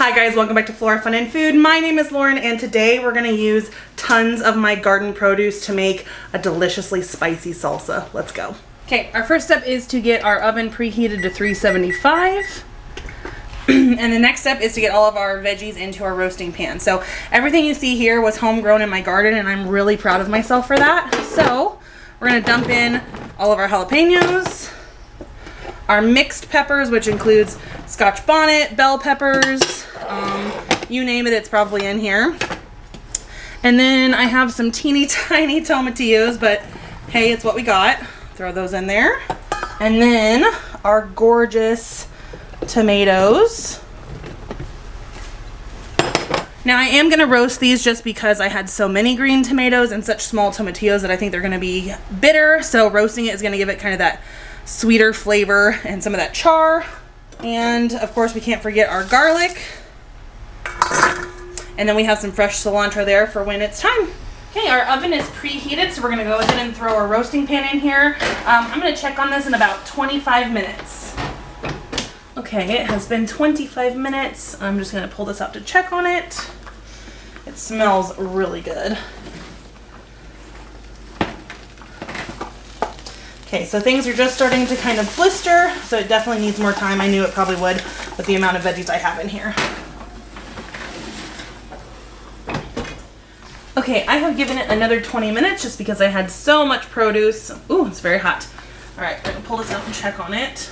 Hi guys, welcome back to Flora Fun and Food. My name is Lauren and today we're going to use tons of my garden produce to make a deliciously spicy salsa. Let's go. Okay, our first step is to get our oven preheated to 375. And the next step is to get all of our veggies into our roasting pan. So everything you see here was homegrown in my garden and I'm really proud of myself for that. So we're going to dump in all of our jalapenos, our mixed peppers, which includes Scotch bonnet, bell peppers, you name it, it's probably in here. And then I have some teeny tiny tomatillos, but hey, it's what we got. Throw those in there. And then our gorgeous tomatoes. Now I am gonna roast these just because I had so many green tomatoes and such small tomatillos that I think they're gonna be bitter. So roasting it is gonna give it kind of that sweeter flavor and some of that char. And of course we can't forget our garlic. And then we have some fresh cilantro there for when it's time. Okay, our oven is preheated, so we're gonna go ahead and throw our roasting pan in here. I'm gonna check on this in about 25 minutes. Okay, it has been 25 minutes. I'm just gonna pull this out to check on it. It smells really good. Okay, so things are just starting to kind of blister, so it definitely needs more time. I knew it probably would with the amount of veggies I have in here. Okay, I have given it another 20 minutes just because I had so much produce. Ooh, it's very hot. All right, we're gonna pull this out and check on it.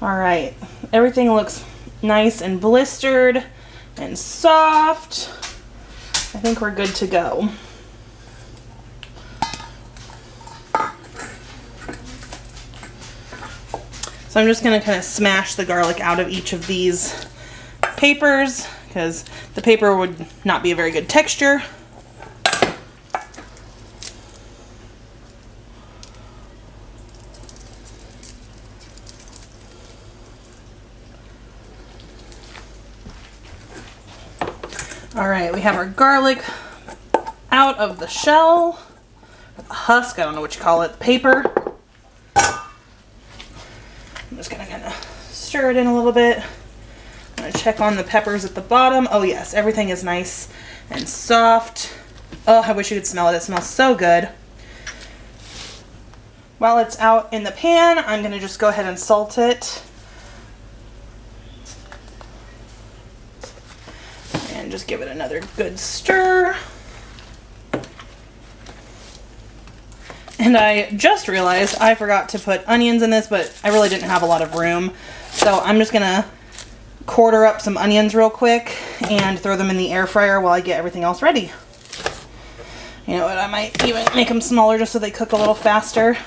All right, everything looks nice and blistered and soft. I think we're good to go. So I'm just gonna kind of smash the garlic out of each of these papers because the paper would not be a very good texture. All right, we have our garlic out of the shell, the husk, I don't know what you call it, the paper. I'm just gonna kind of stir it in a little bit. I'm gonna check on the peppers at the bottom. Oh yes, everything is nice and soft. Oh, I wish you could smell it. It smells so good. While it's out in the pan, I'm gonna just go ahead and salt it. And just give it another good stir. And I just realized I forgot to put onions in this, but I really didn't have a lot of room. So I'm just gonna quarter up some onions real quick and throw them in the air fryer while I get everything else ready. You know what, I might even make them smaller just so they cook a little faster.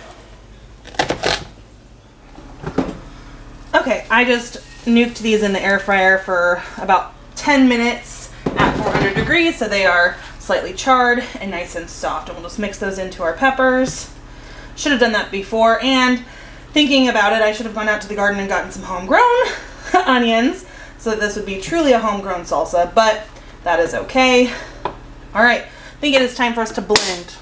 Okay, I just nuked these in the air fryer for about 10 minutes at 400 degrees, so they are slightly charred and nice and soft. And we'll just mix those into our peppers. Should have done that before, and thinking about it, I should have gone out to the garden and gotten some homegrown onions so that this would be truly a homegrown salsa, but that is okay. All right, I think it is time for us to blend.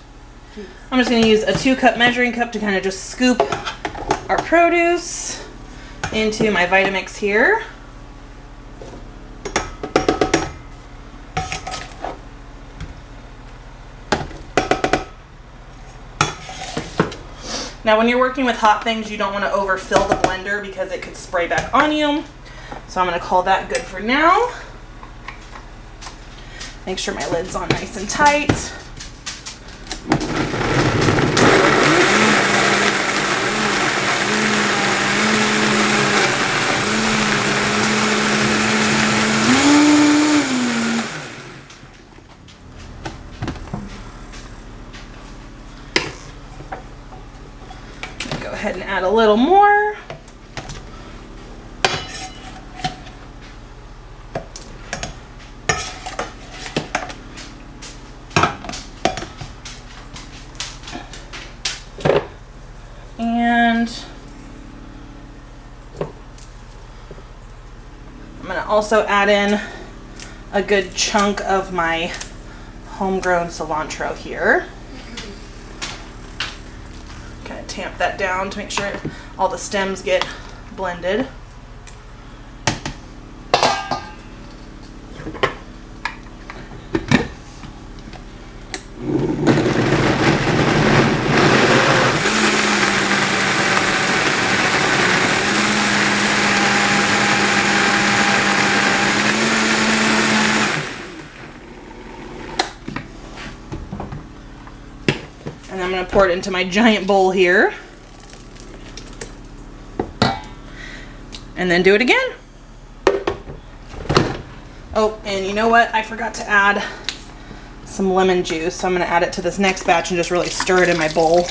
I'm just gonna use a 2-cup measuring cup to kind of just scoop our produce into my Vitamix here. Now when you're working with hot things, you don't want to overfill the blender because it could spray back on you. So I'm going to call that good for now. Make sure my lid's on nice and tight. Go ahead and add a little more. And I'm going to also add in a good chunk of my homegrown cilantro here. tamp that down to make sure all the stems get blended. And I'm going to pour it into my giant bowl here. And then do it again. Oh, and you know what? I forgot to add some lemon juice. So I'm going to add it to this next batch and just really stir it in my bowl.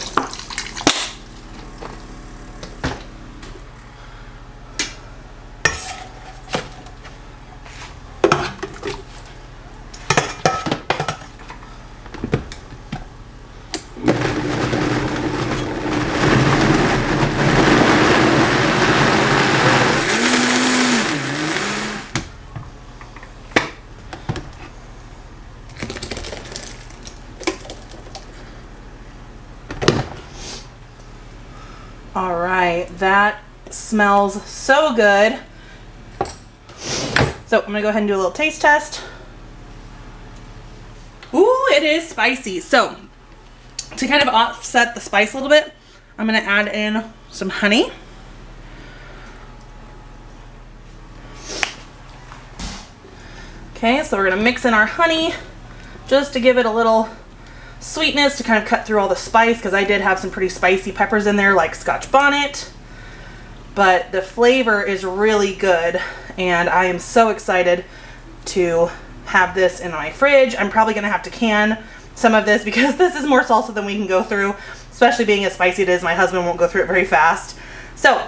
All right, that smells so good. So I'm gonna go ahead and do a little taste test. Ooh, it is spicy. So to kind of offset the spice a little bit, I'm gonna add in some honey. Okay, so we're gonna mix in our honey just to give it a little sweetness to kind of cut through all the spice, because I did have some pretty spicy peppers in there like Scotch bonnet, but the flavor is really good and I am so excited to have this in my fridge. I'm probably gonna have to can some of this because this is more salsa than we can go through, especially being as spicy it is. My husband won't go through it very fast. So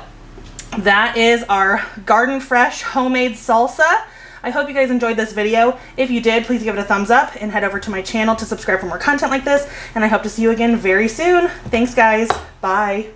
that is our garden fresh homemade salsa. I hope you guys enjoyed this video. If you did, please give it a thumbs up and head over to my channel to subscribe for more content like this. And I hope to see you again very soon. Thanks, guys. Bye.